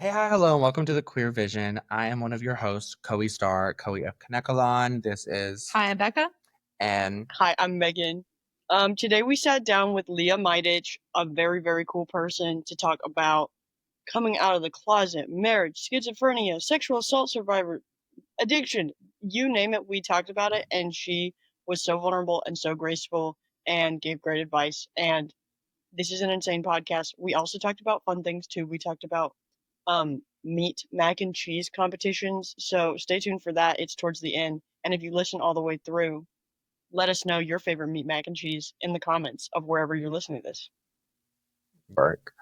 Hey, hi, hello, and welcome to the Queer Vision. I am one of your hosts, Koe of Kanekalon. This is, Hi, I'm Becca. and Hi, I'm Megan. Today we sat down with Leah Majdic, a very, very cool person, to talk about coming out of the closet, marriage, schizophrenia, sexual assault survivor, addiction, you name it, we talked about it, and she was so vulnerable and so graceful and gave great advice. And this is an insane podcast. We also talked about fun things too. We talked about meat, mac and cheese competitions. So stay tuned for that. It's towards the end. And if you listen all the way through, let us know your favorite meat mac and cheese in the comments of wherever you're listening to this. work.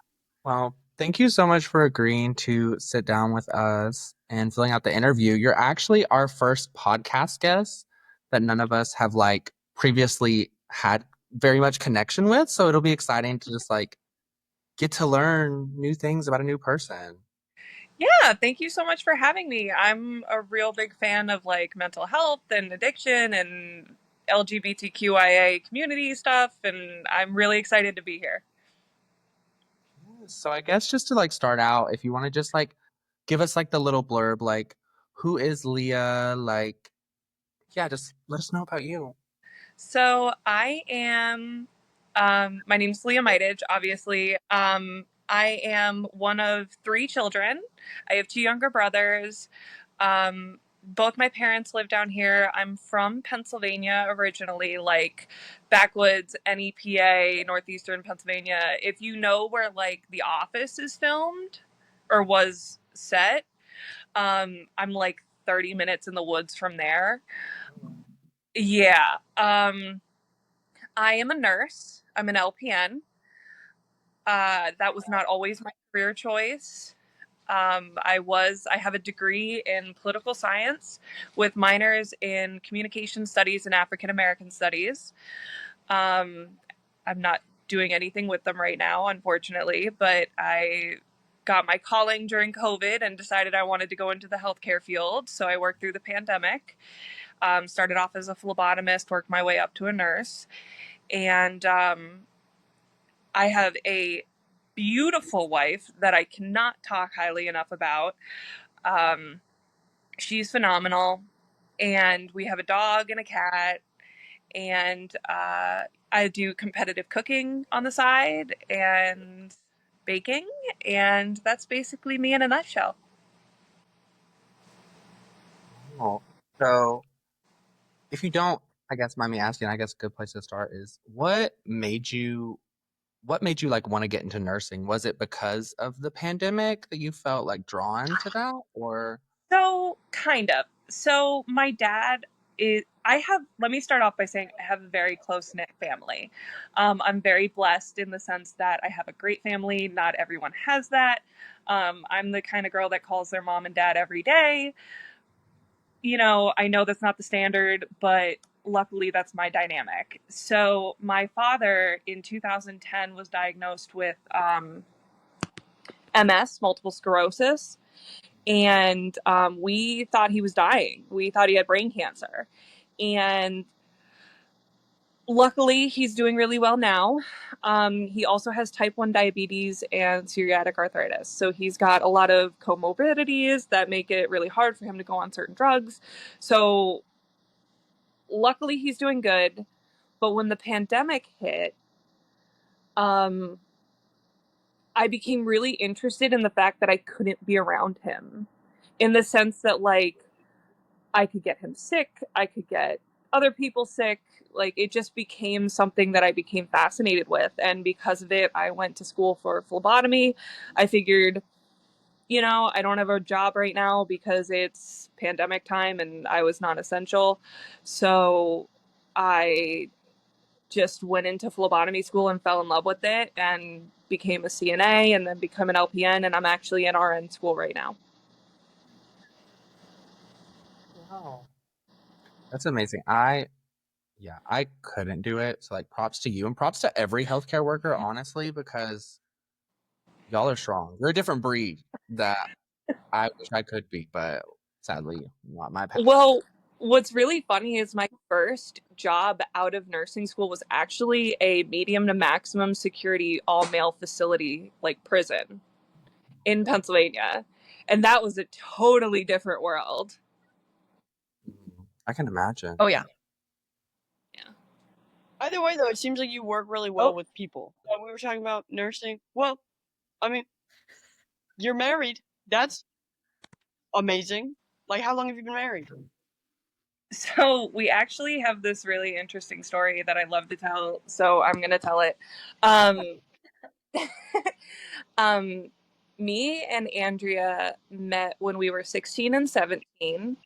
Well, thank you so much for agreeing to sit down with us and filling out the interview. You're actually our first podcast guest that none of us have previously had very much connection with. So it'll be exciting to just get to learn new things about a new person. Yeah, thank you so much for having me. I'm a real big fan of mental health and addiction and LGBTQIA community stuff, and I'm really excited to be here. So I guess just to start out, if you want to just give us the little blurb, who is Leah? Yeah, just let us know about you. So I am, my name's Leah Mitage, obviously. I am one of three children. I have two younger brothers. Both my parents live down here. I'm from Pennsylvania originally, like backwoods, NEPA, northeastern Pennsylvania. If you know where The Office is filmed or was set, I'm like 30 minutes in the woods from there. Yeah. I am a nurse. I'm an LPN. That was not always my career choice. I have a degree in political science with minors in communication studies and African American studies. Um, I'm not doing anything with them right now, unfortunately, but I got my calling during COVID and decided I wanted to go into the healthcare field. So I worked through the pandemic, started off as a phlebotomist, worked my way up to a nurse. And I have a beautiful wife that I cannot talk highly enough about. Um, she's phenomenal. And we have a dog and a cat. And I do competitive cooking on the side and baking. And that's basically me in a nutshell. Oh, so if you don't, I guess mind me asking, I guess a good place to start is what made you want to get into nursing? Was it because of the pandemic that you felt drawn to that, or? So, kind of. So, my dad let me start off by saying I have a very close knit family. I'm very blessed in the sense that I have a great family. Not everyone has that. I'm the kind of girl that calls their mom and dad every day. I know that's not the standard, but luckily that's my dynamic. So, my father in 2010 was diagnosed with MS, multiple sclerosis, and we thought he was dying. We thought he had brain cancer. And luckily, he's doing really well now. He also has type 1 diabetes and psoriatic arthritis. So he's got a lot of comorbidities that make it really hard for him to go on certain drugs. So luckily, he's doing good. But when the pandemic hit, um, I became really interested in the fact that I couldn't be around him, in the sense that, I could get him sick. I could get other people sick. It just became something that I became fascinated with. And because of it, I went to school for phlebotomy. I figured, I don't have a job right now because it's pandemic time and I was non essential. So I just went into phlebotomy school and fell in love with it and became a CNA and then become an LPN. And I'm actually in RN school right now. Wow. That's amazing. I couldn't do it. So props to you and props to every healthcare worker, honestly, because y'all are strong. You're a different breed that I wish I could be, but sadly not my path. Well, what's really funny is my first job out of nursing school was actually a medium to maximum security all male facility, like prison. in Pennsylvania. And that was a totally different world. I can imagine. Oh, yeah. Yeah. Either way, though, it seems like you work really well with people. We were talking about nursing. Well, I mean, you're married. That's amazing. Like, how long have you been married? So we actually have this really interesting story that I love to tell. So I'm going to tell it. Me and Andrea met when we were 16 and 17.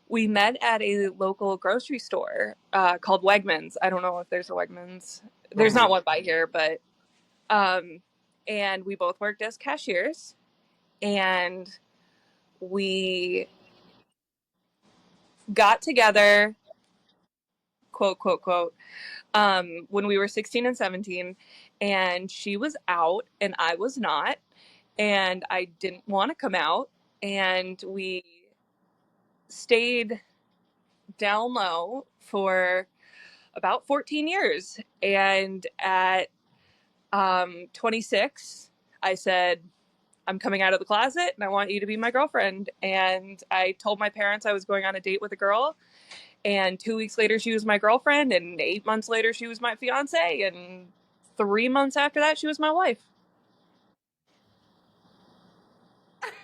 We met at a local grocery store called Wegmans. I don't know if there's a Wegmans. There's not one by here, but and we both worked as cashiers, and we got together, quote, quote, quote, when we were 16 and 17, and she was out and I was not, and I didn't want to come out, and we stayed down low for about 14 years. And at 26, I said, I'm coming out of the closet and I want you to be my girlfriend. And I told my parents I was going on a date with a girl. And 2 weeks later, she was my girlfriend. And 8 months later, she was my fiance. And 3 months after that, she was my wife.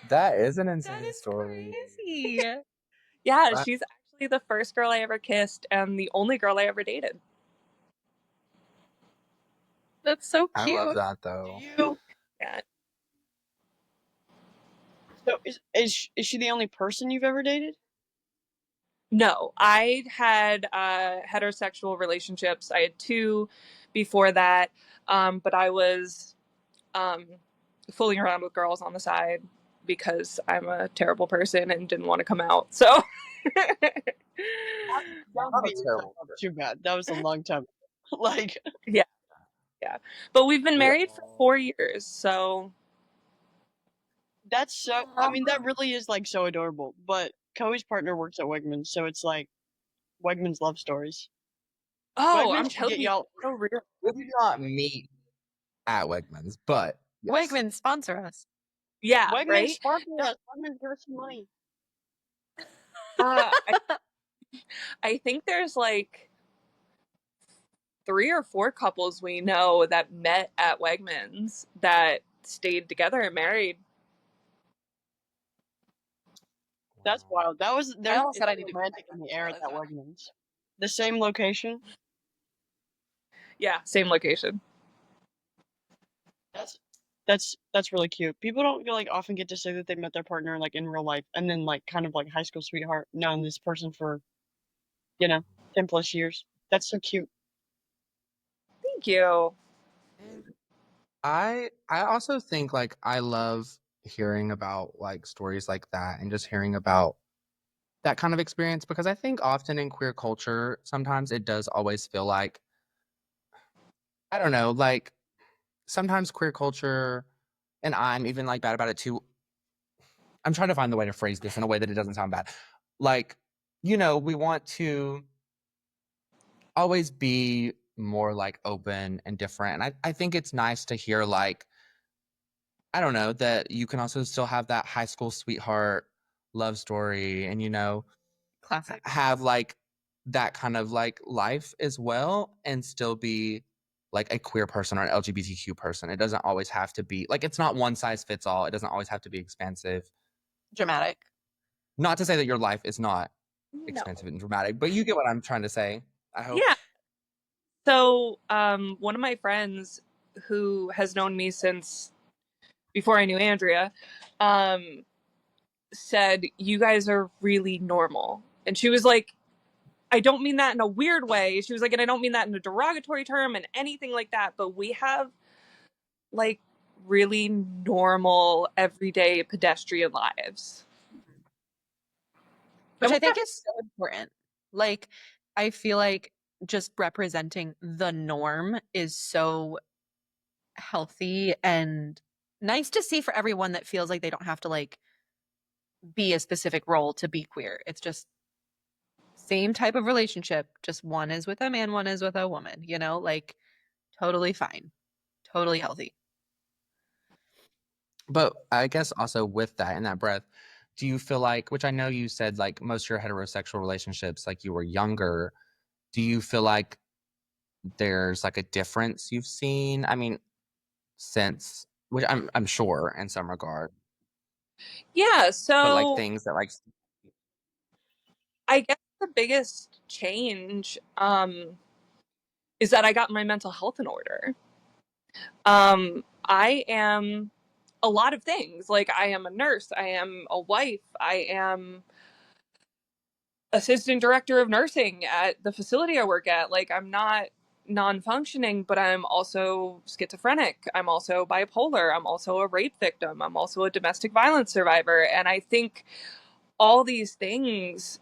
That is an insane story. Crazy. Yeah, she's actually the first girl I ever kissed and the only girl I ever dated. That's so cute. I love that, though. Yeah. So is she the only person you've ever dated? No, I had heterosexual relationships. I had 2 before that, but I was fooling around with girls on the side because I'm a terrible person and didn't want to come out. So Too bad. That was a long time. Like, yeah. But we've been married for 4 years, so that's so. I mean, that really is like so adorable. But Chloe's partner works at Wegmans, so it's like Wegmans love stories. oh, Wegmans I'm should telling get you, y'all. so real. We did not meet at Wegmans, but yes. Wegmans, sponsor us. Yeah, Wegmans right. sponsor us. Wegmans give us some money. I think there's like 3 or 4 couples we know that met at Wegmans that stayed together and married. That's wild. That was I there's almost said I need to go romantic back in the to air at that that. Wegmans. The same location. Yeah, same location. That's really cute. People don't like often get to say that they met their partner like in real life and then like kind of like high school sweetheart known this person for 10+ years. That's so cute. Thank you. I also think like I love hearing about like stories like that and just hearing about that kind of experience because I think often in queer culture sometimes it does always feel like I don't know, like sometimes queer culture and I'm even like bad about it too. I'm trying to find the way to phrase this in a way that it doesn't sound bad. Like, we want to always be more like open and different. And I think it's nice to hear like I don't know, that you can also still have that high school sweetheart love story and, Classic. have like that kind of like life as well and still be like a queer person or an LGBTQ person. It doesn't always have to be like, it's not one size fits all. It doesn't always have to be expansive. Dramatic. Not to say that your life is not No. expensive and dramatic, but you get what I'm trying to say. I hope. Yeah. So, one of my friends who has known me since before I knew Andrea, said, "You guys are really normal." And she was like, I don't mean that in a weird way. She was like, and I don't mean that in a derogatory term and anything like that, but we have like really normal, everyday pedestrian lives. Which I think is so important. Like, I feel like just representing the norm is so healthy and nice to see for everyone that feels like they don't have to like be a specific role to be queer. It's just same type of relationship, just one is with a man, one is with a woman, like totally fine. Totally healthy. But I guess also with that, in that breath, do you feel like, which I know you said like most of your heterosexual relationships, like you were younger, do you feel like there's like a difference you've seen? I mean, since, which I'm sure in some regard, Yeah, but like so things that like, I guess the biggest change is that I got my mental health in order. I am a lot of things. Like, I am a nurse, I am a wife, I am assistant director of nursing at the facility I work at. Like, I'm not non-functioning, but I'm also schizophrenic, I'm also bipolar, I'm also a rape victim, I'm also a domestic violence survivor. And I think all these things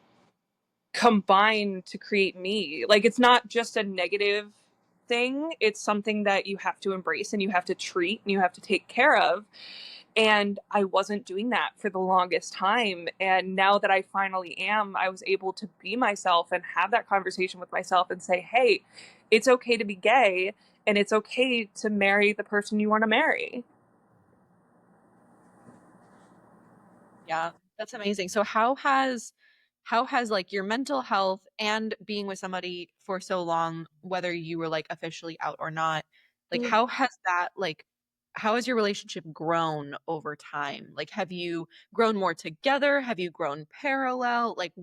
combine to create me. Like, it's not just a negative thing, it's something that you have to embrace and you have to treat and you have to take care of. And I wasn't doing that for the longest time. And now that I finally am, I was able to be myself and have that conversation with myself and say, hey, it's okay to be gay and it's okay to marry the person you want to marry. Yeah, that's amazing. So how has like your mental health and being with somebody for so long, whether you were like officially out or not, like how has your relationship grown over time? Like have you grown more together? Have you grown parallel? Like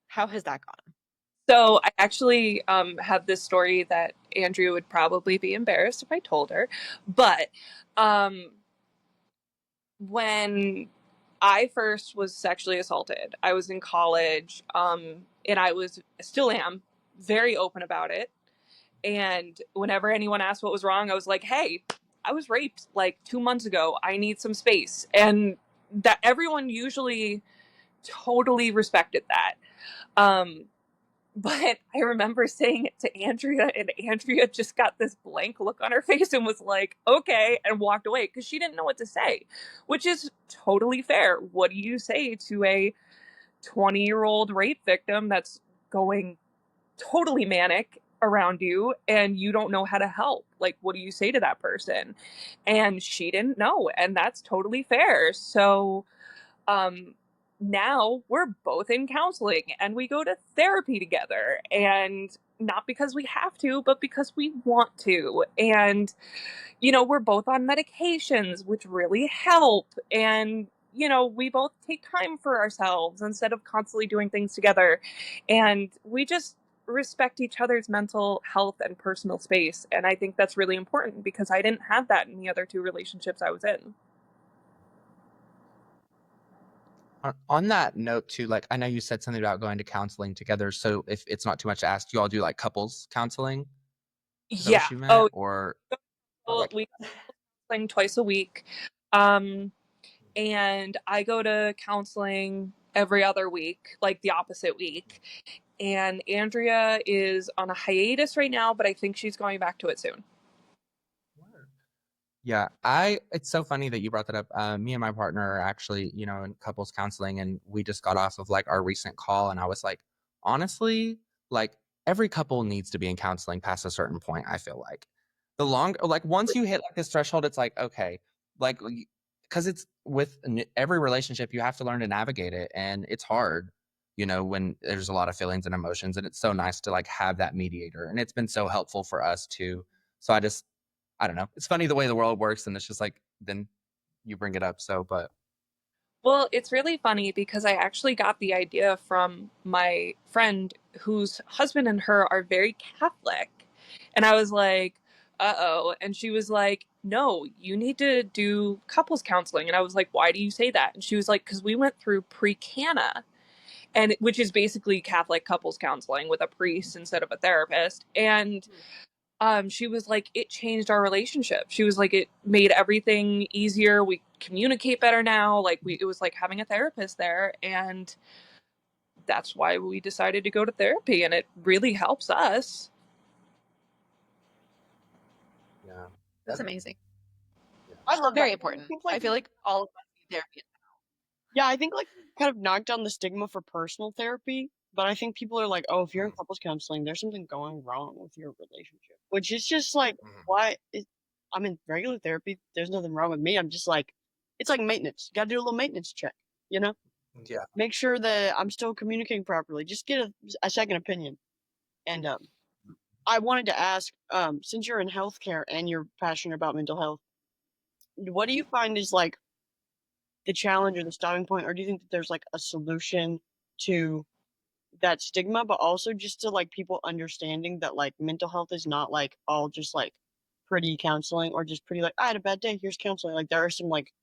how has that gone? So I actually have this story that Andrea would probably be embarrassed if I told her. But um, when I first was sexually assaulted, I was in college, and I was still am very open about it. And whenever anyone asked what was wrong, I was like, "Hey, I was raped like 2 months ago. I need some space." And that everyone usually totally respected that. Um, but I remember saying it to Andrea, and Andrea just got this blank look on her face and was like, okay, and walked away because she didn't know what to say, which is totally fair. What do you say to a 20-year-old rape victim that's going totally manic around you and you don't know how to help? Like, what do you say to that person? And she didn't know, and that's totally fair. So, um, now we're both in counseling and we go to therapy together, and not because we have to, but because we want to. And, we're both on medications, which really help. And, we both take time for ourselves instead of constantly doing things together. And we just respect each other's mental health and personal space. And I think that's really important because I didn't have that in the other two relationships I was in. on that note too, like I know you said something about going to counseling together. So if it's not too much to ask, do you all do like couples counseling? Is that Yeah. what you meant? Oh, Or like, we counseling twice a week. Um, and I go to counseling every other week, like the opposite week. And Andrea is on a hiatus right now, but I think she's going back to it soon. yeah, it's so funny that you brought that up. Me and my partner are actually, in couples counseling, and we just got off of like our recent call, and I was like, honestly, like every couple needs to be in counseling past a certain point. I feel like like once you hit like this threshold, it's like, okay, like, because it's with every relationship, you have to learn to navigate it, and it's hard, when there's a lot of feelings and emotions, and it's so nice to like have that mediator, and it's been so helpful for us too. So I don't know. It's funny the way the world works, and it's just like then you bring it up. So, but Well, it's really funny because I actually got the idea from my friend whose husband and her are very Catholic. And I was like, uh-oh. And she was like, no, you need to do couples counseling. And I was like, why do you say that? And she was like, because we went through pre-Cana, and which is basically Catholic couples counseling with a priest instead of a therapist. And she was like, it changed our relationship. She was like, it made everything easier. We communicate better now. Like, it was like having a therapist there. And that's why we decided to go to therapy. And it really helps us. yeah, That's amazing. I love that. Very I important. think I like feel like all of us need therapy. yeah, I think like kind of knocked down the stigma for personal therapy. But I think people are like, oh, if you're in Mhm, couples counseling, there's something going wrong with your relationship, which is just like, mhm. why? I'm in regular therapy. There's nothing wrong with me. I'm just like, it's like maintenance. You gotta do a little maintenance check, you know? Yeah. Make sure that I'm still communicating properly. Just get a second opinion. And I wanted to ask, since you're in healthcare and you're passionate about mental health, what do you find is like the challenge or the stopping point, or do you think that there's like a solution to that stigma, but also just to like people understanding that like mental health is not like all just like pretty counseling or just pretty like I had a bad day, here's counseling. Like there are some like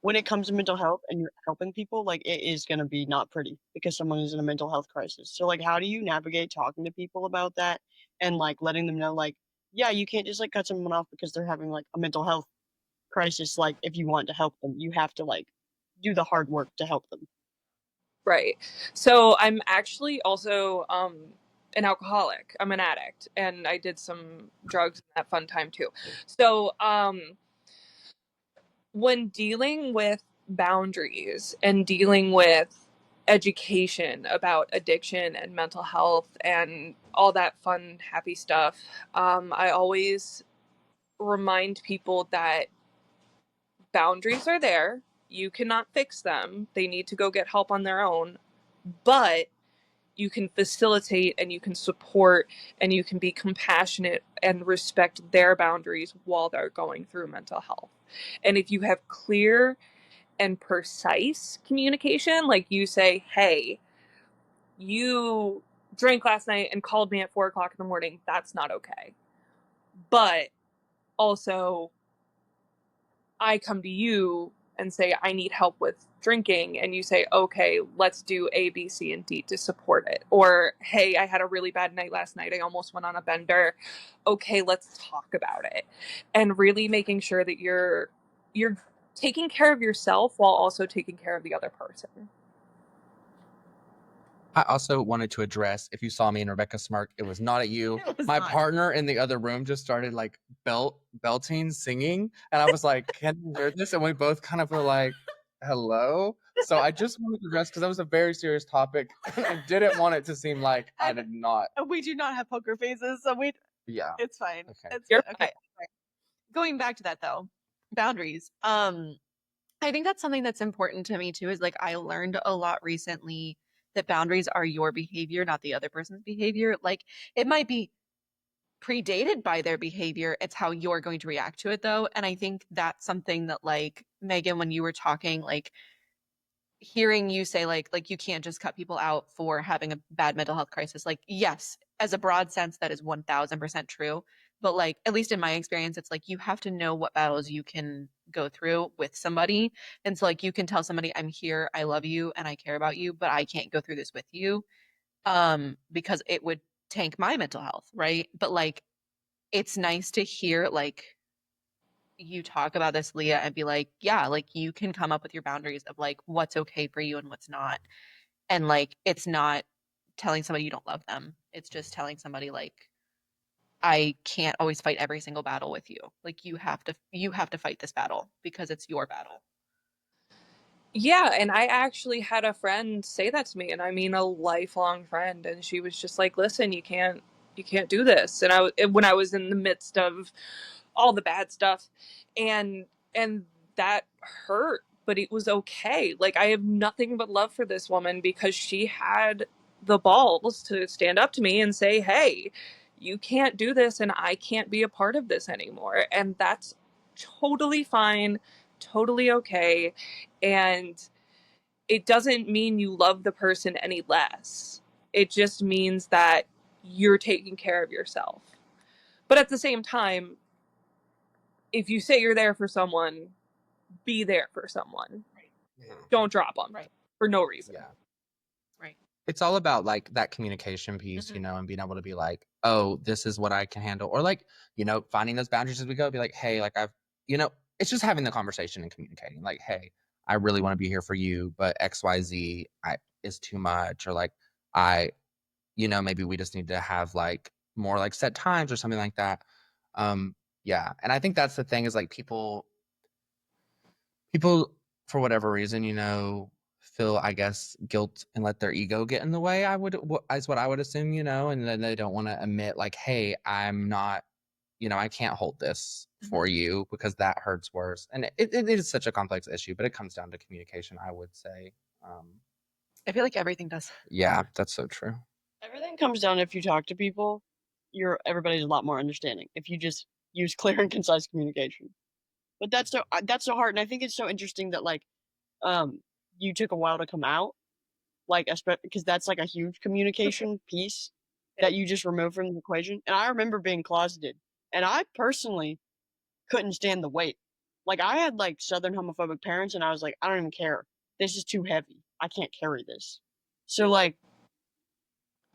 when it comes to mental health and you're helping people, like it is gonna be not pretty because someone is in a mental health crisis. So like how do you navigate talking to people about that and like letting them know like, yeah, you can't just like cut someone off because they're having like a mental health crisis. Like if you want to help them, you have to like do the hard work to help them. Right. So I'm actually also an alcoholic. I'm an addict, and I did some drugs in that fun time too. So when dealing with boundaries and dealing with education about addiction and mental health and all that fun, happy stuff, I always remind people that boundaries are there. You cannot fix them. They need to go get help on their own. But you can facilitate and you can support and you can be compassionate and respect their boundaries while they're going through mental health. And if you have clear and precise communication, like you say, hey, you drank last night and called me at 4 o'clock in the morning, that's not okay. But also, I come to you and say, I need help with drinking. And you say, okay, let's do A, B, C, and D to support it. Or, hey, I had a really bad night last night. I almost went on a bender. Okay, let's talk about it. And really making sure that you're taking care of yourself while also taking care of the other person. I also wanted to address, if you saw me and Rebecca smirk, it was not at you. My partner in the other room just started like belting, singing, and I was like, "Can you hear this?" And we both kind of were like, "Hello." So I just wanted to address because that was a very serious topic. I didn't want it to seem like I did not. We do not have poker faces, so Yeah. it's fine. Okay. It's okay. Going back to that though, boundaries. I think that's something that's important to me too, is like I learned a lot recently that boundaries are your behavior, not the other person's behavior. Like it might be predated by their behavior, it's how you're going to react to it though. And I think that's something that like Megan, when you were talking, like hearing you say like you can't just cut people out for having a bad mental health crisis, like yes, as a broad sense that is 1000% true, but like at least in my experience it's like you have to know what battles you can go through with somebody. And so like you can tell somebody, I'm here, I love you and I care about you, but I can't go through this with you because it would tank my mental health, right? But like it's nice to hear like you talk about this, Leah, and be like, yeah, like you can come up with your boundaries of like what's okay for you and what's not. And like it's not telling somebody you don't love them. It's just telling somebody like I can't always fight every single battle with you. Like you have to fight this battle because it's your battle. Yeah, and I actually had a friend say that to me, and I mean a lifelong friend, and she was just like, "Listen, you can't do this." And when I was in the midst of all the bad stuff, and that hurt, but it was okay. Like I have nothing but love for this woman because she had the balls to stand up to me and say, "Hey, you can't do this, and I can't be a part of this anymore." And that's totally fine, totally okay. And it doesn't mean you love the person any less. It just means that you're taking care of yourself. But at the same time, if you say you're there for someone, be there for someone. Don't drop them Right. for no reason. Yeah. Right. It's all about like that communication piece, and being able to be like, oh, this is what I can handle. Or like, finding those boundaries as we go, be like, hey, like it's just having the conversation and communicating. Like, hey, I really want to be here for you, but XYZ is too much. Or like maybe we just need to have like more like set times or something like that. Yeah. And I think that's the thing is like people for whatever reason, feel, I guess, guilt and let their ego get in the way. Is what I would assume, and then they don't want to admit like, hey, I'm not, I can't hold this for you because that hurts worse. And it is such a complex issue, but it comes down to communication, I would say. I feel like everything does. Yeah, that's so true. Everything comes down if you talk to people, everybody's a lot more understanding if you just use clear and concise communication. But that's so hard, and I think it's so interesting that like you took a while to come out, like because that's like a huge communication piece that you just removed from the equation. And I remember being closeted, and I personally couldn't stand the weight. Like I had like southern homophobic parents, and I was like, I don't even care. This is too heavy. I can't carry this. So like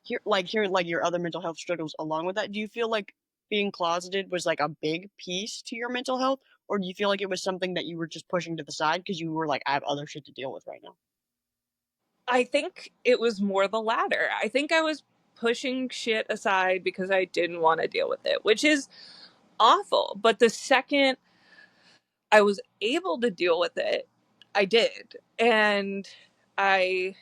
hearing like your other mental health struggles along with that, do you feel like being closeted was like a big piece to your mental health, or do you feel like it was something that you were just pushing to the side because you were like, I have other shit to deal with right now? I think it was more the latter. I think I was pushing shit aside because I didn't want to deal with it, which is awful. But the second I was able to deal with it, I did. And I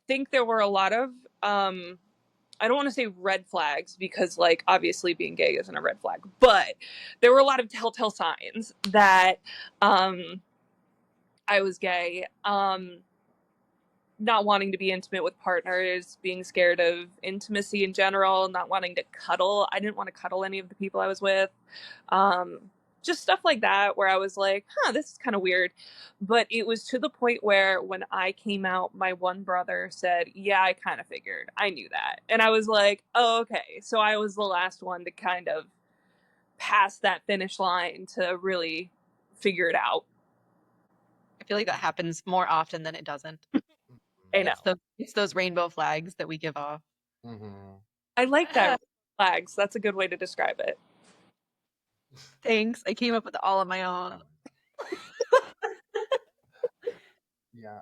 think there were a lot of I don't want to say red flags because like obviously being gay isn't a red flag, but there were a lot of telltale signs that I was gay. Not wanting to be intimate with partners, being scared of intimacy in general, not wanting to cuddle. I didn't want to cuddle any of the people I was with. Um, just stuff like that where I was like, this is kind of weird. But it was to the point where when I came out, my one brother said, yeah, I kind of figured. I knew that. And I was like, oh, okay. So I was the last one to kind of pass that finish line to really figure it out. I feel like that happens more often than it doesn't. I know. It's those rainbow flags that we give off. Mm-hmm. I like that. Flags. That's a good way to describe it. Thanks. I came up with all of my own. Yeah.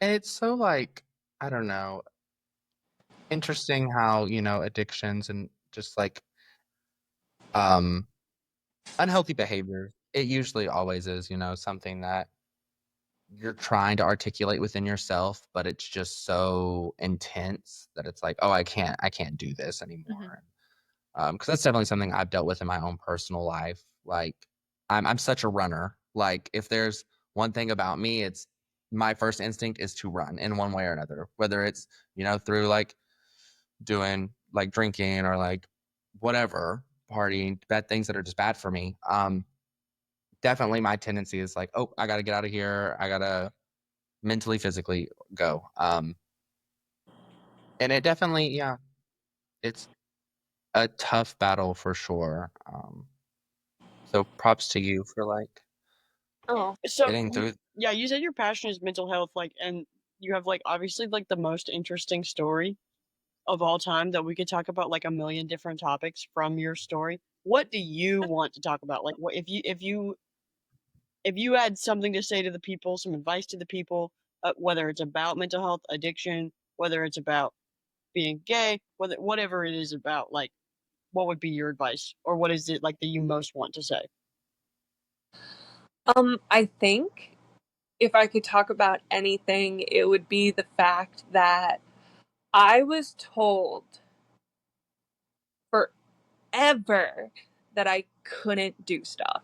And it's so like, I don't know, interesting how, addictions and just like um unhealthy behavior, it usually always is, something that you're trying to articulate within yourself, but it's just so intense that it's like, oh, I can't do this anymore. Because that's definitely something I've dealt with in my own personal life. Like, I'm such a runner. Like, if there's one thing about me, it's my first instinct is to run in one way or another, whether it's through like doing like drinking or like whatever, partying, bad things that are just bad for me. Definitely my tendency is like, oh, I got to get out of here. I got to mentally, physically go. And it definitely, yeah, it's a tough battle for sure. So props to you for like Oh, So getting through. yeah, you said your passion is mental health, like, and you have like obviously like the most interesting story of all time that we could talk about like a million different topics from your story. What do you want to talk about? Like, what if you had something to say to the people, some advice to the people, whether it's about mental health, addiction, whether it's about being gay, whatever it is about, like, what would be your advice, or what is it like that you most want to say? I think if I could talk about anything, it would be the fact that I was told forever that I couldn't do stuff.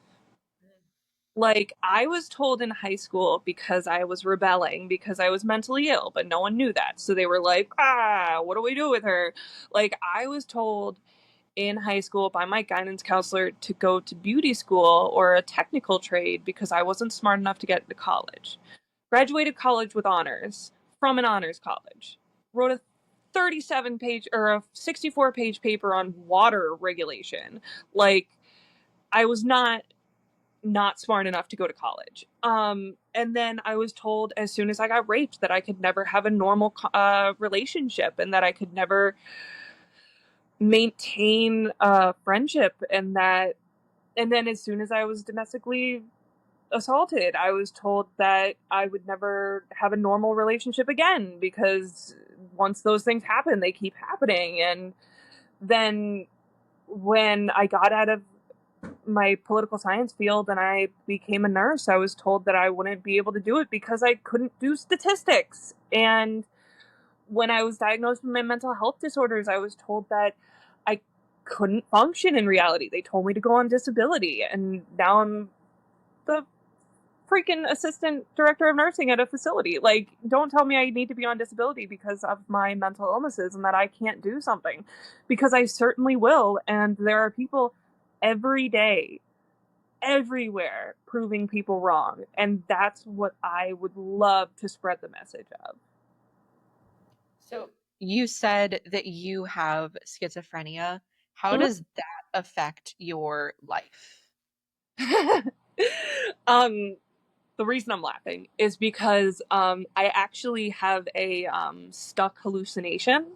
Like, I was told in high school because I was rebelling, because I was mentally ill, but no one knew that. So they were like, what do we do with her? Like, I was told in high school by my guidance counselor to go to beauty school or a technical trade because I wasn't smart enough to get into college. Graduated college with honors from an honors college. Wrote a 37 page or a 64-page paper on water regulation. Like, I was not smart enough to go to college. And then I was told as soon as I got raped that I could never have a normal relationship and that I could never maintain a friendship, and then as soon as I was domestically assaulted, I was told that I would never have a normal relationship again because once those things happen, they keep happening. And then when I got out of my political science field and I became a nurse, I was told that I wouldn't be able to do it because I couldn't do statistics. And when I was diagnosed with my mental health disorders, I was told that I couldn't function in reality. They told me to go on disability, and now I'm the freaking assistant director of nursing at a facility. Like, don't tell me I need to be on disability because of my mental illnesses and that I can't do something, because I certainly will. And there are people every day, everywhere, proving people wrong. And that's what I would love to spread the message of. So you said that you have schizophrenia. How Mhm. does that affect your life? um, the reason I'm laughing is because I actually have a stuck hallucination.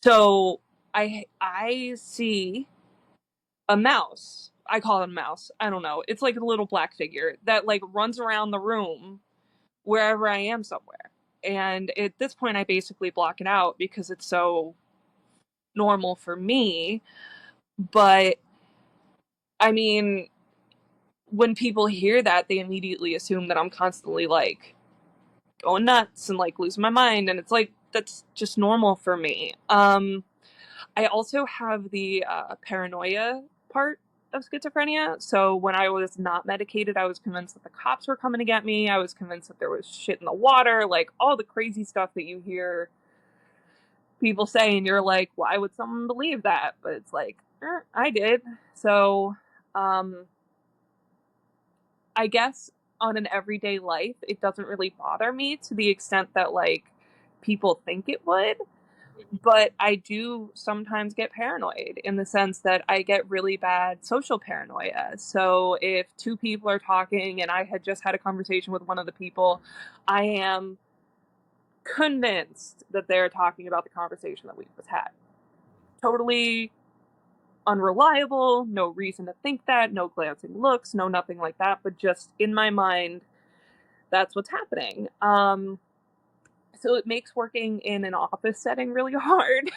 So I see a mouse. I call it a mouse. I don't know. It's like a little black figure that like runs around the room wherever I am somewhere. And at this point I basically block it out because it's so normal for me. But I mean, when people hear that, they immediately assume that I'm constantly like going nuts and like losing my mind, and it's like that's just normal for me. I also have the paranoia part of schizophrenia. So when I was not medicated, I was convinced that the cops were coming to get me. I was convinced that there was shit in the water, like all the crazy stuff that you hear people say, and you're like, why would someone believe that? But it's like, I did. So, um, I guess on an everyday life, it doesn't really bother me to the extent that like people think it would. But I do sometimes get paranoid in the sense that I get really bad social paranoia. So if two people are talking and I had just had a conversation with one of the people, I am convinced that they're talking about the conversation that we just had. Totally unreliable, no reason to think that, no glancing looks, no nothing like that, but just in my mind, that's what's happening. So it makes working in an office setting really hard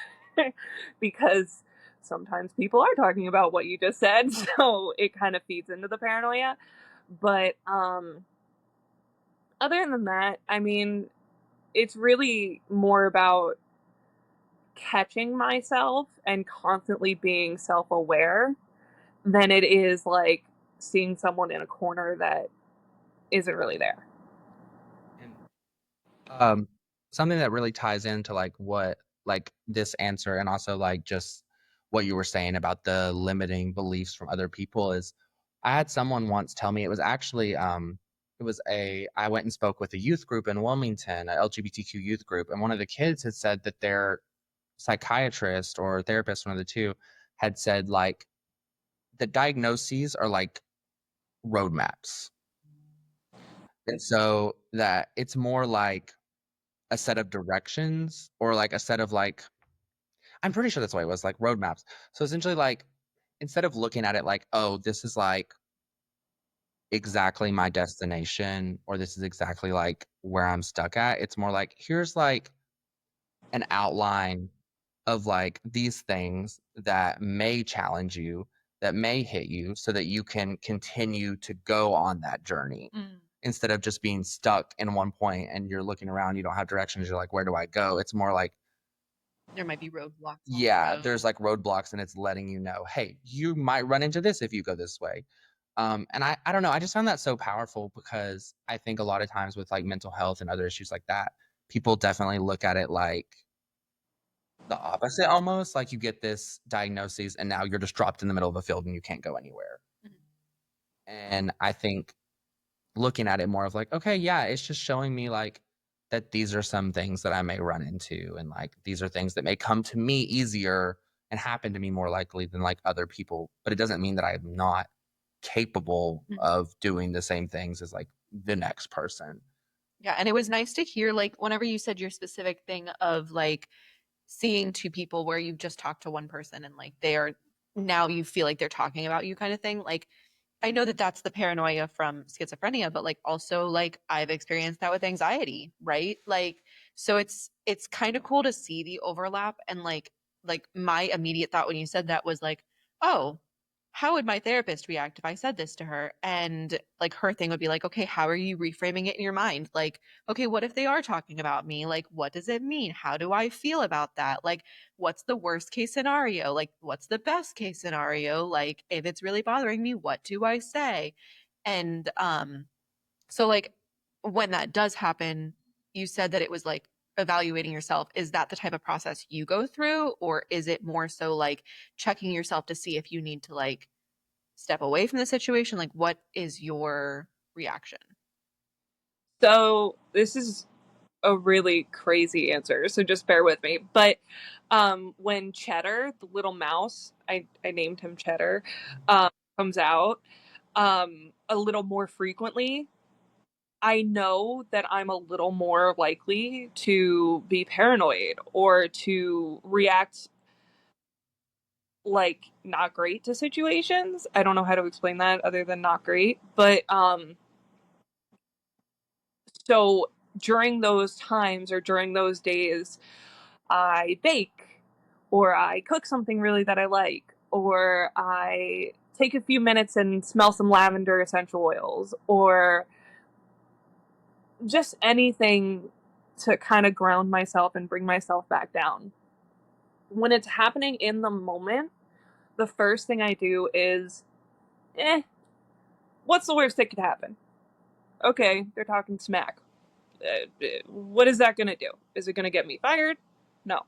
because sometimes people are talking about what you just said, so it kind of feeds into the paranoia. But other than that, I mean, it's really more about catching myself and constantly being self-aware than it is like seeing someone in a corner that isn't really there. And um, something that really ties into like what like this answer and also like just what you were saying about the limiting beliefs from other people is I had someone once tell me it was a I went and spoke with a youth group in Wilmington, a LGBTQ youth group, and one of the kids had said that their psychiatrist or therapist, one of the two, had said like the diagnoses are like roadmaps. And so that it's more like a set of directions or like a set of like I'm pretty sure that's what it was, like roadmaps. So essentially like instead of looking at it like, oh, this is like exactly my destination or this is exactly like where I'm stuck at, it's more like here's like an outline of like these things that may challenge you, that may hit you so that you can continue to go on that journey instead of just being stuck in one point and you're looking around, you don't have directions, you're like, where do I go? It's more like, There might be roadblocks. yeah, there's like roadblocks and it's letting you know, hey, you might run into this if you go this way. And I don't know, I just found that so powerful because I think a lot of times with like mental health and other issues like that, people definitely look at it like the opposite almost, like you get this diagnosis and now you're just dropped in the middle of a field and you can't go anywhere. And I think looking at it more of like, okay, yeah, it's just showing me like that these are some things that I may run into and like these are things that may come to me easier and happen to me more likely than like other people. But it doesn't mean that I'm not capable of doing the same things as like the next person. Yeah, and it was nice to hear like whenever you said your specific thing of like seeing two people where you've just talked to one person and like they are now you feel like they're talking about you kind of thing. Like I know that that's the paranoia from schizophrenia, but like also like I've experienced that with anxiety, right? Like so it's kind of cool to see the overlap and like my immediate thought when you said that was like, oh, how would my therapist react if I said this to her? And like her thing would be like, okay, how are you reframing it in your mind? Like, okay, what if they are talking about me? Like, what does it mean? How do I feel about that? Like, what's the worst case scenario? Like, what's the best case scenario? Like, if it's really bothering me, what do I say? And so like when that does happen, you said that it was like evaluating yourself. Is that the type of process you go through, or is it more so like checking yourself to see if you need to like step away from the situation? Like, what is your reaction? So this is a really crazy answer, so just bear with me. But when Cheddar, the little mouse, I named him Cheddar, comes out a little more frequently, I know that I'm a little more likely to be paranoid or to react like not great to situations. I don't know how to explain that other than not great. But so during those times or during those days, I bake or I cook something really that I like or I take a few minutes and smell some lavender essential oils or just anything to kind of ground myself and bring myself back down. When it's happening in the moment, the first thing I do is, what's the worst that could happen? Okay, they're talking smack. What is that going to do? Is it going to get me fired? No.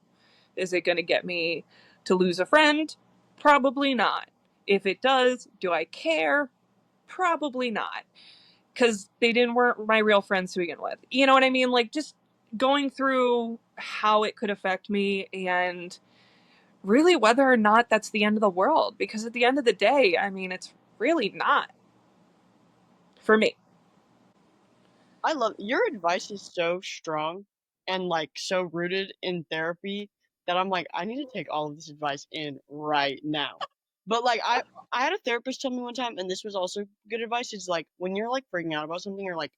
Is it going to get me to lose a friend? Probably not. If it does, do I care? Probably not. Because they didn't weren't my real friends to begin with. You know what I mean? Like just going through how it could affect me and really whether or not that's the end of the world. Because at the end of the day, I mean, it's really not for me. I love your advice is so strong and like so rooted in therapy that I'm like, I need to take all of this advice in right now. But like I had a therapist tell me one time, and this was also good advice. It's like when you're like freaking out about something or like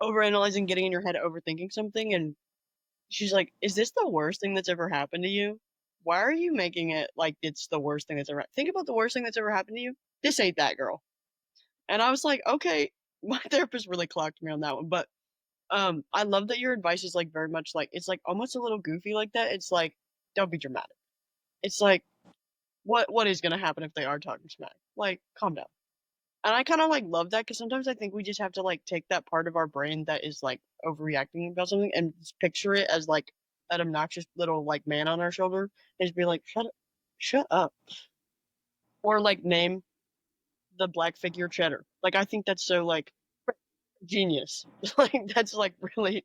overanalyzing, getting in your head, overthinking something, and she's like, "Is this the worst thing that's ever happened to you? Why are you making it like it's the worst thing that's ever think about the worst thing that's ever happened to you? This ain't that girl." And I was like, "Okay." My therapist really clocked me on that one, but I love that your advice is like very much like it's like almost a little goofy like that. It's like, don't be dramatic. It's like, what is gonna happen if they are talking smack? Like, calm down. And I kind of like love that because sometimes I think we just have to like take that part of our brain that is like overreacting about something and just picture it as like that obnoxious little like man on our shoulder and just be like, shut up, or like name the black figure Cheddar. Like I think that's so like genius. Like that's like really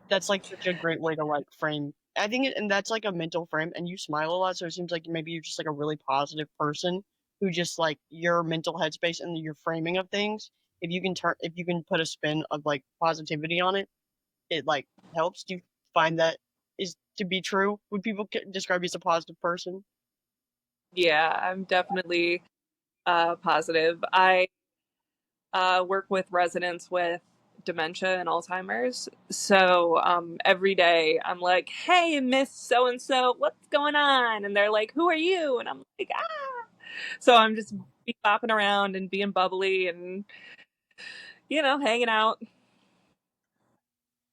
that's like such a great way to like frame. I think and that's like a mental frame. And you smile a lot, so it seems like maybe you're just like a really positive person who just like your mental headspace and your framing of things. If you can put a spin of like positivity on it, it like helps. Do you find that is to be true? Would people describe you as a positive person? Yeah, I'm definitely positive. I work with residents with dementia and Alzheimer's. So every day I'm like, hey, Miss So and so, what's going on? And they're like, who are you? And I'm like, ah. So I'm just bopping around and being bubbly and, hanging out.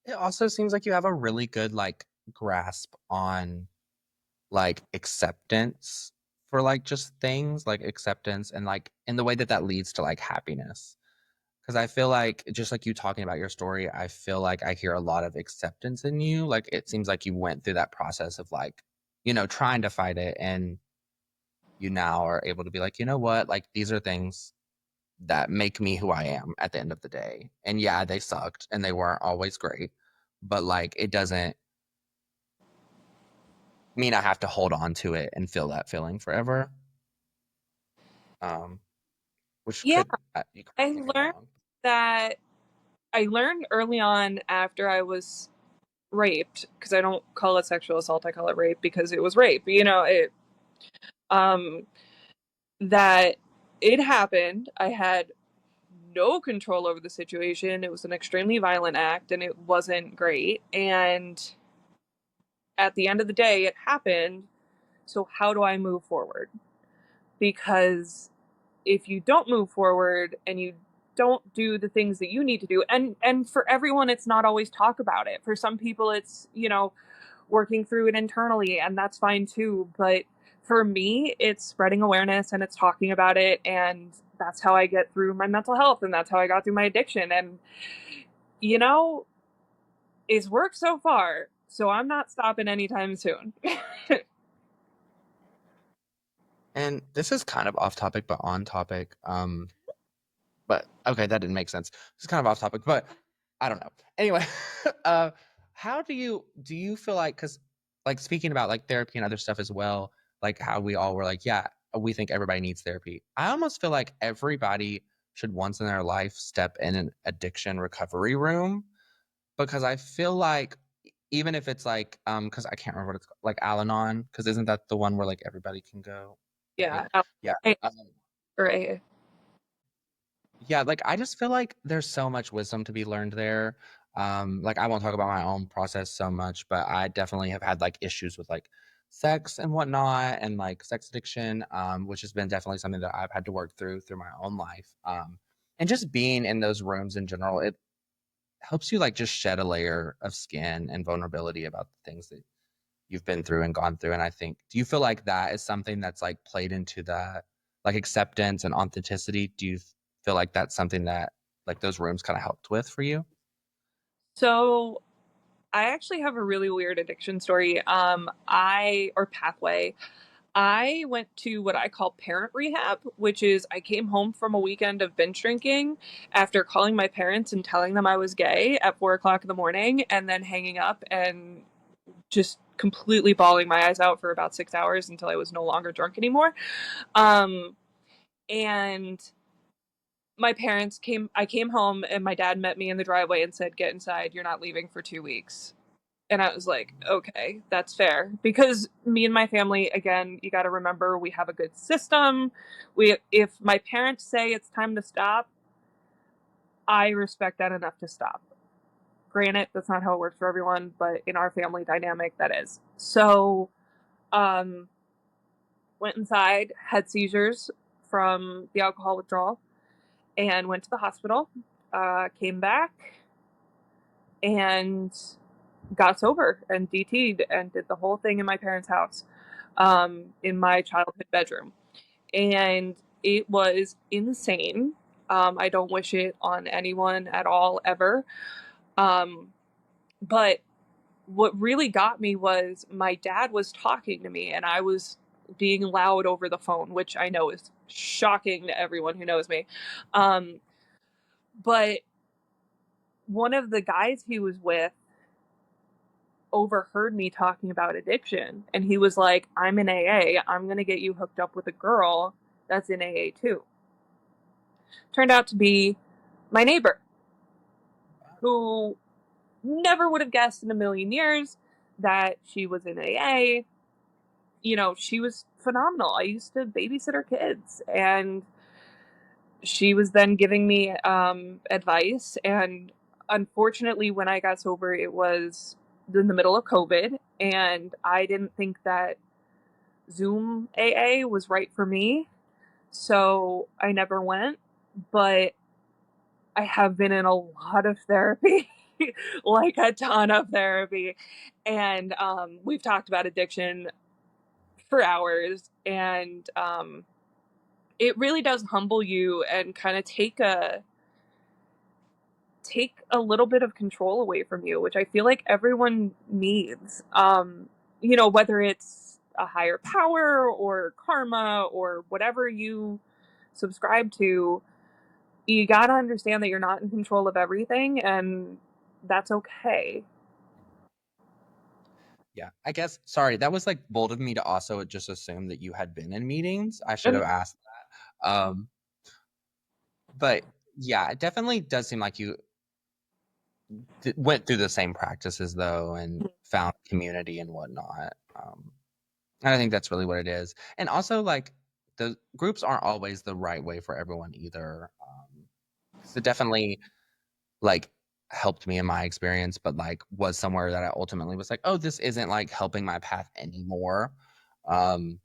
It also seems like you have a really good like grasp on like acceptance for like just things like acceptance and like in the way that that leads to like happiness. Because I feel like just like you talking about your story, I feel like I hear a lot of acceptance in you. Like it seems like you went through that process of like, trying to fight it and you now are able to be like, you know what? Like these are things that make me who I am at the end of the day. And yeah, they sucked and they weren't always great, but like it doesn't mean I have to hold on to it and feel that feeling forever. Um, which Yeah, could you I correct me if I'm learned wrong. that I learned early on after I was raped, because I don't call it sexual assault, I call it rape because it was rape. Um, that it happened. I had no control over the situation. It was an extremely violent act and it wasn't great. And at the end of the day, it happened. So, how do I move forward? because if you don't move forward and you don't do the things that you need to do, and for everyone it's not always talk about it. For some people it's, working through it internally, and that's fine too. But for me, it's spreading awareness and it's talking about it, and that's how I get through my mental health, and that's how I got through my addiction. And you know, it's worked so far, so I'm not stopping anytime soon. And this is kind of off topic, but on topic. But okay, that didn't make sense. It's kind of off topic, but I don't know. Anyway, uh, how do you feel like, because like speaking about like therapy and other stuff as well, like how we all were like, yeah, we think everybody needs therapy. I almost feel like everybody should once in their life step in an addiction recovery room, because I feel like even if it's like because I can't remember what it's called, like Al-Anon, because isn't that the one where like everybody can go? I think. Yeah. Yeah. Hey, Um, or AA. yeah, like I just feel like there's so much wisdom to be learned there. Like I won't talk about my own process so much, but I definitely have had like issues with like sex and whatnot and like sex addiction, which has been definitely something that I've had to work through my own life. And just being in those rooms in general, it helps you like just shed a layer of skin and vulnerability about the things that you've been through and gone through. And I think, do you feel like that is something that's like played into that, like acceptance and authenticity? Do you feel like that's something that like those rooms kind of helped with for you? So I actually have a really weird addiction story. I or pathway. I went to what I call parent rehab, which is I came home from a weekend of binge drinking after calling my parents and telling them I was gay at 4 o'clock in the morning, and then hanging up and just completely bawling my eyes out for about 6 hours until I was no longer drunk anymore. Um, and I came home and my dad met me in the driveway and said, "Get inside, you're not leaving for 2 weeks." And I was like, okay, that's fair. Because me and my family, again, you got to remember, we have a good system. If my parents say it's time to stop, I respect that enough to stop. Granted, that's not how it works for everyone, but in our family dynamic, that is. So, um, went inside, had seizures from the alcohol withdrawal, and went to the hospital. Came back and got sober and DT'd and did the whole thing in my parents' house, in my childhood bedroom. And it was insane. I don't wish it on anyone at all, ever. Um, but what really got me was my dad was talking to me and I was being loud over the phone, which I know is shocking to everyone who knows me. Um, but one of the guys he was with overheard me talking about addiction, and he was like, "I'm in AA. I'm going to get you hooked up with a girl that's in AA too." Turned out to be my neighbor, who never would have guessed in a million years that she was in AA. She was phenomenal. I used to babysit her kids, and she was then giving me advice. And unfortunately, when I got sober, it was in the middle of COVID, and I didn't think that Zoom AA was right for me, so I never went. But I have been in a lot of therapy, like a ton of therapy, and we've talked about addiction for hours, and it really does humble you and kind of take a little bit of control away from you, which I feel like everyone needs. Whether it's a higher power or karma or whatever you subscribe to, you got to understand that you're not in control of everything, and that's okay. Yeah, I guess, sorry, that was like bold of me to also just assume that you had been in meetings. I should And have asked that. But yeah, it definitely does seem like you went through the same practices though and found community and whatnot. And I think that's really what it is. And also, like, the groups aren't always the right way for everyone either. 'Cause it definitely like helped me in my experience, but like was somewhere that I ultimately was like, oh, this isn't like helping my path anymore. Um,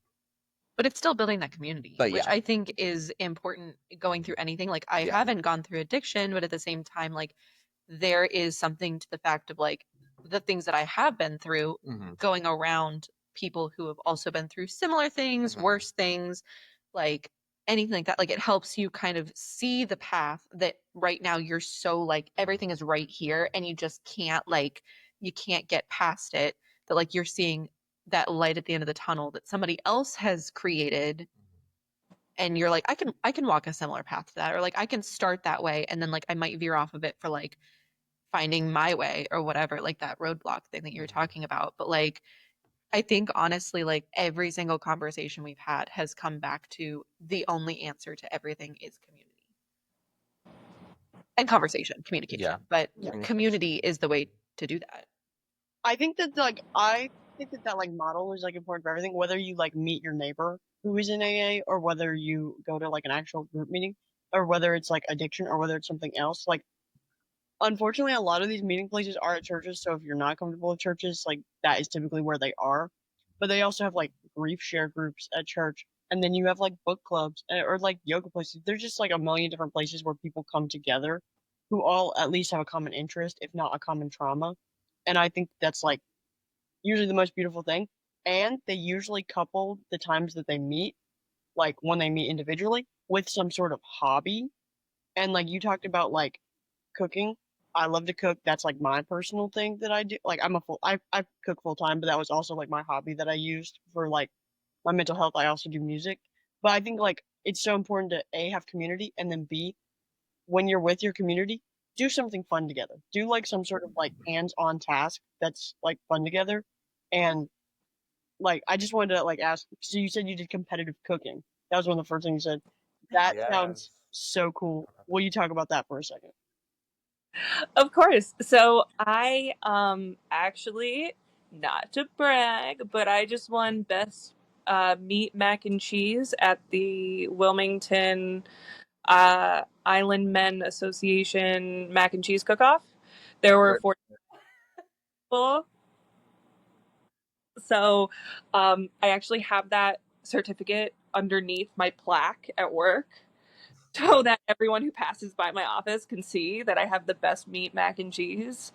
But it's still building that community, But which yeah. I think is important going through anything. Like I Yeah. haven't gone through addiction, but at the same time, like there is something to the fact of like the things that I have been through going around people who have also been through similar things, worse things, like anything like that. Like it helps you kind of see the path that right now you're so like everything is right here and you just can't like you can't get past it. That like you're seeing that light at the end of the tunnel that somebody else has created and you're like I can walk a similar path to that, or like I can start that way and then like I might veer off of it for like finding my way or whatever, like that roadblock thing that you were talking about. But like I think honestly like every single conversation we've had has come back to the only answer to everything is community and conversation, communication. But community is the way to do that. I think that that like model is like important for everything, whether you like meet your neighbor who is in AA or whether you go to like an actual group meeting or whether it's like addiction or whether it's something else. Like unfortunately a lot of these meeting places are at churches, so if you're not comfortable with churches, like that is typically where they are. But they also have like grief share groups at church, and then you have like book clubs or like yoga places. There's just like a million different places where people come together who all at least have a common interest, if not a common trauma. And I think that's like usually the most beautiful thing. And they usually couple the times that they meet, like when they meet individually, with some sort of hobby. And like you talked about like cooking. I love to cook. That's like my personal thing that I do. Like I cook full time, but that was also like my hobby that I used for like my mental health. I also do music. But I think like it's so important to A, have community, and then B, when you're with your community, do something fun together. Do like some sort of like hands-on task that's like fun together. And like I just wanted to like ask, so you said you did competitive cooking. That was one of the first things you said. That sounds so cool. Will you talk about that for a second? Of course. So I actually, not to brag, but I just won best meat mac and cheese at the Wilmington Island Men Association mac and cheese cook-off. There were 4 people. So I actually have that certificate underneath my plaque at work so that everyone who passes by my office can see that I have the best meat mac and cheese.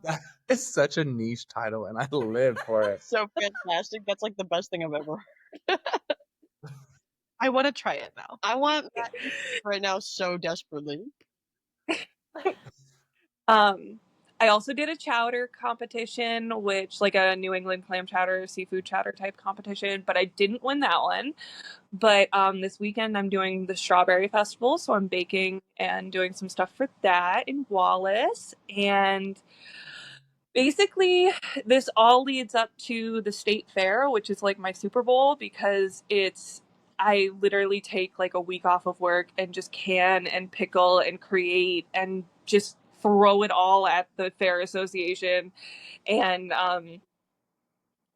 That is such a niche title, and I live for it. So fantastic. That's like the best thing I've ever heard. I want to try it now. I want that right now so desperately. I also did a chowder competition, which like a New England clam chowder, seafood chowder type competition, but I didn't win that one. But this weekend I'm doing the Strawberry Festival, so I'm baking and doing some stuff for that in Wallace. And basically, this all leads up to the state fair, which is like my Super Bowl because I literally take like a week off of work and just can and pickle and create and just throw it all at the fair association. And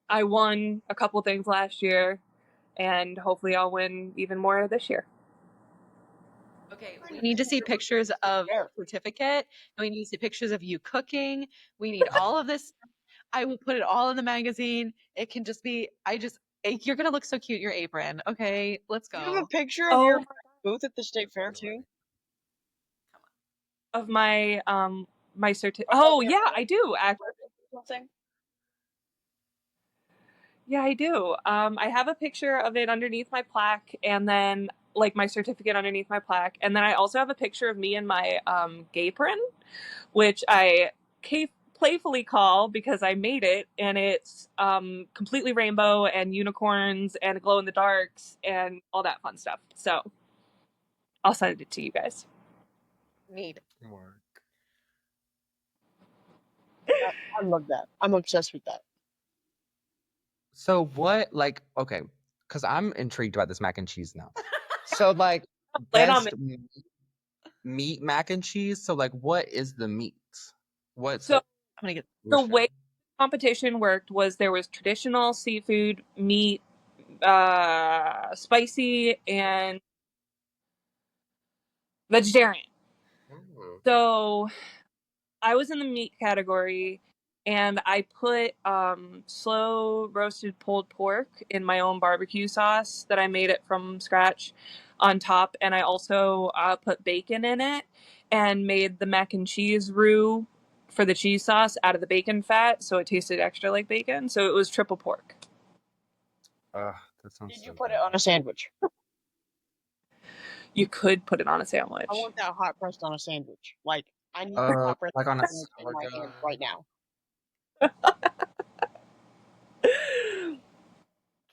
I won a couple things last year, and hopefully I'll win even more this year. Okay, we need to see pictures of your certificate. We need to see pictures of you cooking. We need all of this. I will put it all in the magazine. It can just be, you're going to look so cute in your apron. Okay, let's go. You have a picture of your booth at the state fair too? Of my my certificate. Oh yeah, I do actually. Yeah, I do. I have a picture of it underneath my plaque, and then like my certificate underneath my plaque, and then I also have a picture of me and my apron, which I playfully call because I made it, and it's completely rainbow and unicorns and glow in the darks and all that fun stuff. So I'll send it to you guys. Need. I love that. I'm obsessed with that. So what, like, okay, because I'm intrigued about this mac and cheese now. So like, best meat mac and cheese. So like, what is the meat? What's so I'm gonna get the way the competition worked was there was traditional seafood, meat, spicy, and vegetarian. So I was in the meat category, and I put slow roasted pulled pork in my own barbecue sauce that I made it from scratch on top, and I also put bacon in it and made the mac and cheese roux for the cheese sauce out of the bacon fat, so it tasted extra like bacon. So it was triple pork. Ugh, that sounds Did so you put it good. on a sandwich? You could put it on a I sandwich. want that hot pressed on a sandwich. Like, I need that hot pressed Like on a sandwich in my sourdough. hand right now.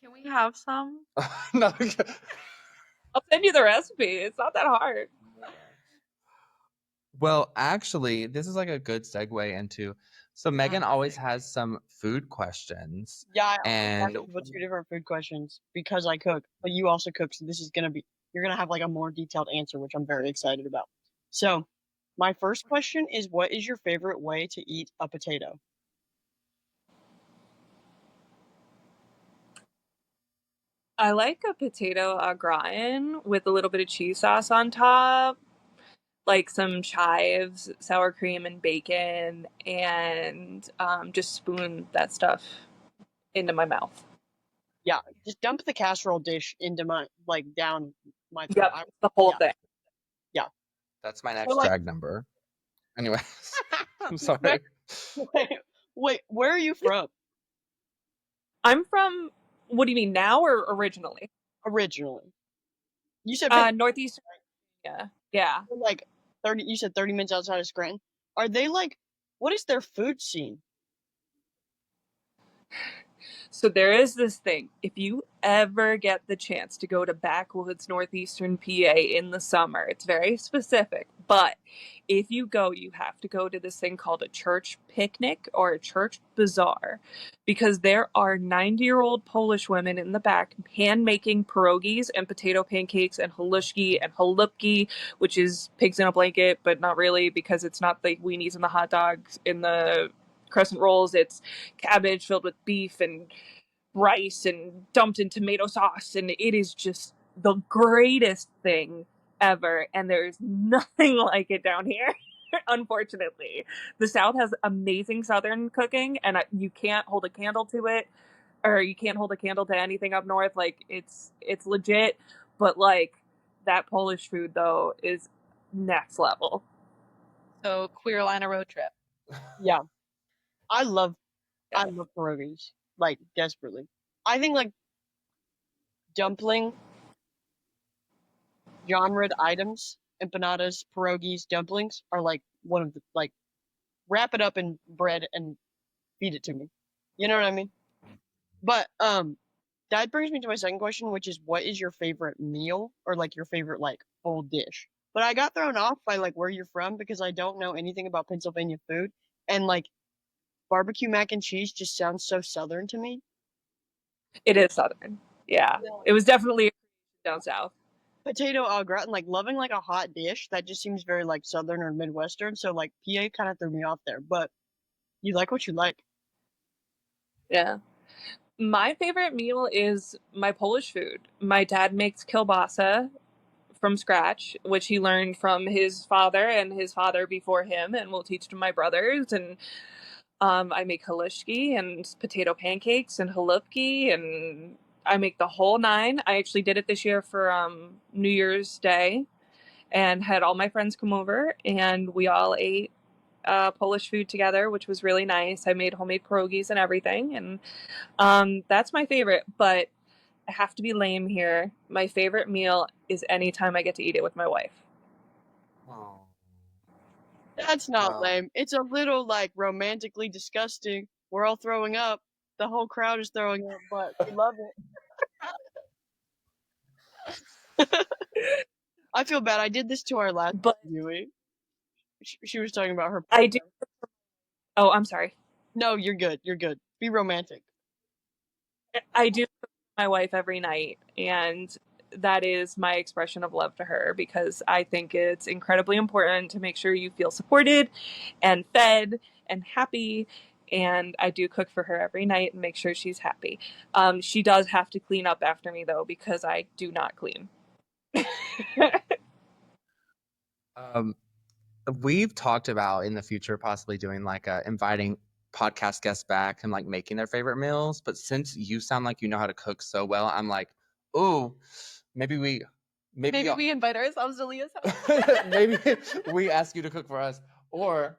Can we have some? No. I'll send you the recipe. It's not that hard. Well, actually, this is like a good segue into. So Megan always has some food questions, Yeah, I always and have people 2 different food questions because I cook, but you also cook, so this is gonna be you're gonna have like a more detailed answer, which I'm very excited about. So, my first question is, what is your favorite way to eat a potato? I like a potato au gratin with a little bit of cheese sauce on top, like some chives, sour cream, and bacon, and just spoon that stuff into my mouth. Yeah, just dump the casserole dish into my like down my throat. Yep, the whole Yeah, thing. yeah. that's my So next like, drag number. Anyways, I'm where, sorry. wait, where are you from I'm from. What do you mean now or originally? originally? You said Pennsylvania, Northeast. right? Yeah, yeah. Like 30. You said 30 minutes outside of Scranton. Are they like? What is their food scene? So there is this thing. If you ever get the chance to go to backwoods northeastern PA in the summer, it's very specific. But if you go, you have to go to this thing called a church picnic or a church bazaar because there are 90-year-old Polish women in the back hand making pierogies and potato pancakes and halushki and halupki, which is pigs in a blanket, but not really because it's not the weenies and the hot dogs in the crescent rolls. It's cabbage filled with beef and rice and dumped in tomato sauce, and it is just the greatest thing ever, and there's nothing like it down here. Unfortunately, the South has amazing Southern cooking, and you can't hold a candle to it, or you can't hold a candle to anything up north. Like it's legit, but like that Polish food though is next level. So queer line a road trip. Yeah, I love Yeah. I love pierogies like desperately. I think like dumpling genred items, empanadas, pierogies, dumplings are like one of the like wrap it up in bread and feed it to me. You know what I mean? But that brings me to my second question, which is what is your favorite meal or like your favorite like full dish? But I got thrown off by like where you're from because I don't know anything about Pennsylvania food and like barbecue mac and cheese just sounds so southern to me. It is Southern. Yeah, it was definitely down south. Potato au gratin, like loving like a hot dish that just seems very like southern or midwestern. So like PA kind of threw me off there, but you like what you like. Yeah. My favorite meal is my Polish food. My dad makes kielbasa from scratch, which he learned from his father and his father before him, and will teach to my brothers. And I make halushki and potato pancakes and halupki, and I make the whole nine. I actually did it this year for New Year's Day and had all my friends come over, and we all ate Polish food together, which was really nice. I made homemade pierogies and everything, and that's my favorite, but I have to be lame here. My favorite meal is anytime I get to eat it with my wife. Oh, That's not well, lame. It's a little like romantically disgusting. We're all throwing up. The whole crowd is throwing up, but we love it. I feel bad. I did this to our last But interviewee. She was talking about her I do. partner. Oh, I'm sorry. No, you're good. You're good. Be romantic. I do cook with my wife every night, and that is my expression of love to her because I think it's incredibly important to make sure you feel supported and fed and happy. And I do cook for her every night and make sure she's happy. She does have to clean up after me though because I do not clean. um, we've talked about in the future possibly doing like inviting podcast guests back and like making their favorite meals. But since you sound like you know how to cook so well, I'm like, ooh, maybe we invite ourselves to Leah's house. maybe we ask you to cook for us, or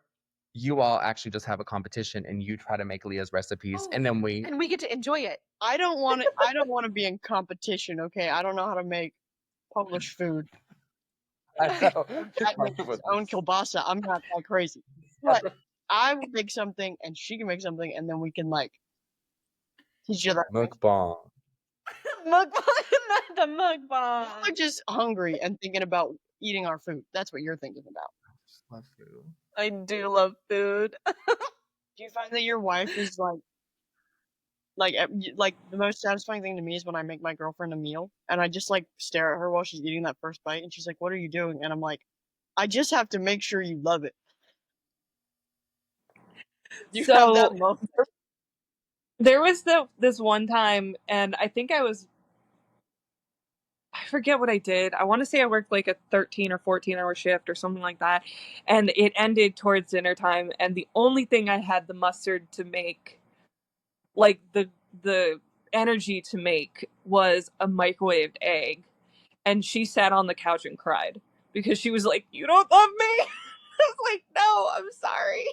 you all actually just have a competition and you try to make Leah's recipes, and then we get to enjoy it. I don't want to be in competition. Okay, I don't know how to make Polish food. I know. Jack makes his own kielbasa. I'm not that crazy, but I will make something and she can make something, and then we can like teach each other. Mukbang. The mukbang. I'm just hungry and thinking about eating our food. That's what you're thinking about. Love food. I do love food. Do you find that your wife is like the most satisfying thing to me is when I make my girlfriend a meal and I just like stare at her while she's eating that first bite and she's like, "What are you doing?" And I'm like, "I just have to make sure you love it." You have that moment. There was this one time, and I think I forget what I did. I want to say I worked like a 13 or 14-hour shift or something like that, and it ended towards dinner time, and the only thing I had the mustard to make, like the energy to make, was a microwaved egg, and she sat on the couch and cried because she was like, "You don't love me." I was like, "No, I'm sorry."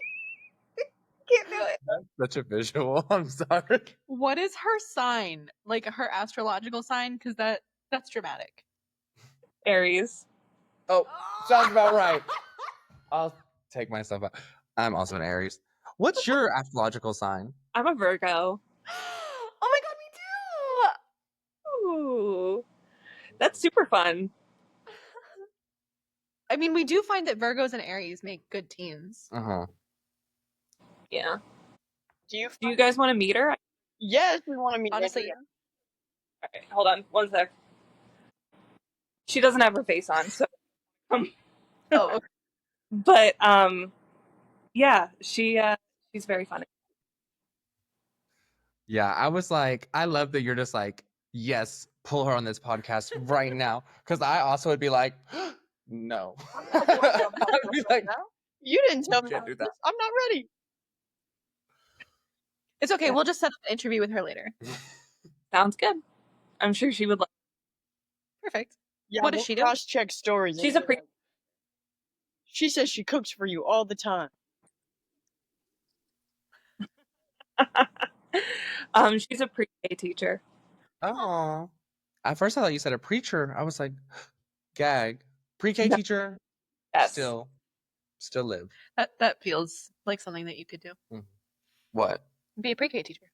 Can't do it. Such a visual. I'm sorry. What is her sign? Like her astrological sign? Because that's dramatic. Aries. Oh, sounds about right. I'll take myself out. I'm also an Aries. What's your astrological sign? I'm a Virgo. Oh my god, me too! Ooh, that's super fun. I mean, we do find that Virgos and Aries make good teams. Uh-huh. Yeah. Do you guys want to meet her? Yes, we want to meet. Honestly, Andrea. Yeah. All right, hold on one sec. She doesn't have her face on, so. Oh, okay. But yeah, she's very funny. Yeah, I was like, I love that you're just like, yes, pull her on this podcast right now. Because I also would be like, no. I'd be like, you didn't tell me can't do that. I'm not ready. It's okay. We'll just set up an interview with her later. Sounds good. I'm sure she would like. Perfect. Yeah, what does she do? Cross-check stories. She's a pre. She says she cooks for you all the time. She's a pre-K teacher. Oh. At first I thought you said a preacher. I was like, gag. Pre-K teacher. Yes. Still live. That feels like something that you could do. What? Be a pre-K teacher.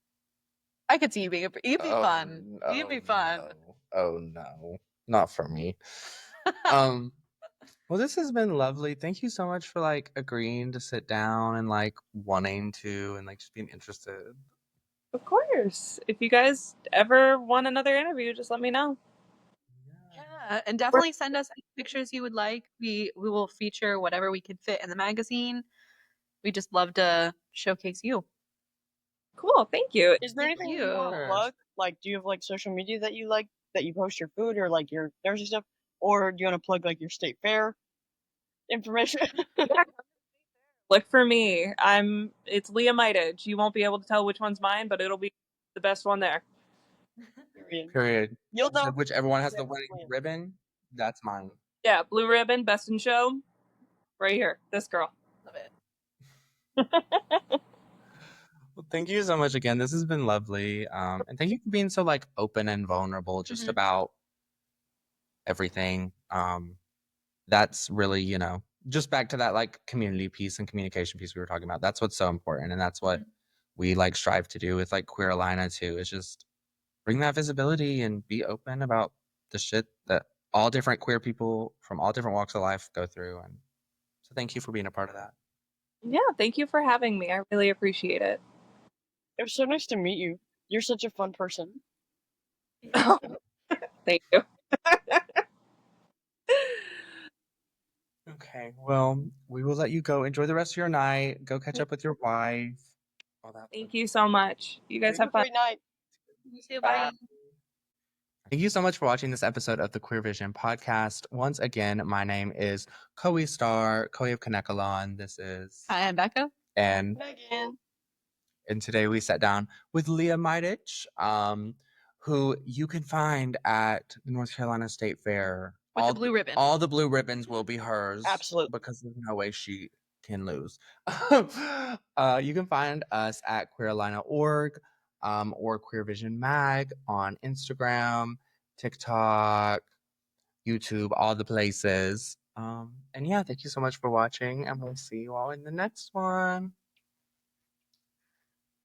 I could see you being you'd be fun. You'd be fun. No. Oh no. Not for me. Well, this has been lovely. Thank you so much for like agreeing to sit down and like wanting to and like just being interested. Of course. If you guys ever want another interview, just let me know. Yeah, and definitely send us any pictures you would like. We will feature whatever we can fit in the magazine. We just love to showcase you. Cool, thank you. Is there anything you want to plug? Like, do you have like social media that you like that you post your food or like your nursing stuff, or do you want to plug like your state fair information? Look for me. It's Leah Majdic. You won't be able to tell which one's mine, but it'll be the best one there. Period. You'll know whichever one has the winning ribbon. That's mine. Yeah, blue ribbon, best in show. Right here. This girl. Love it. Well, thank you so much again. This has been lovely. And thank you for being so like open and vulnerable just about everything. That's really, just back to that like community piece and communication piece we were talking about. That's what's so important. And that's what we like strive to do with like Queer Alina too, is just bring that visibility and be open about the shit that all different queer people from all different walks of life go through. And so thank you for being a part of that. Yeah, thank you for having me. I really appreciate it. It was so nice to meet you. You're such a fun person. Thank you. Okay, well, we will let you go. Enjoy the rest of your night. Go catch up with your wife. All that. Thank you so much. You guys have fun. Great night. You too. Bye. Thank you so much for watching this episode of the Queer Vision podcast. Once again, my name is Koe Star, Koe of Kanekalon. This is... Hi, I'm Becca. And... Megan. And today we sat down with Leah Majdic, who you can find at the North Carolina State Fair. With the blue ribbon. All the blue ribbons will be hers. Absolutely. Because there's no way she can lose. You can find us at queerlina.org or Queer Vision Mag on Instagram, TikTok, YouTube, all the places. And yeah, thank you so much for watching, and we'll see you all in the next one.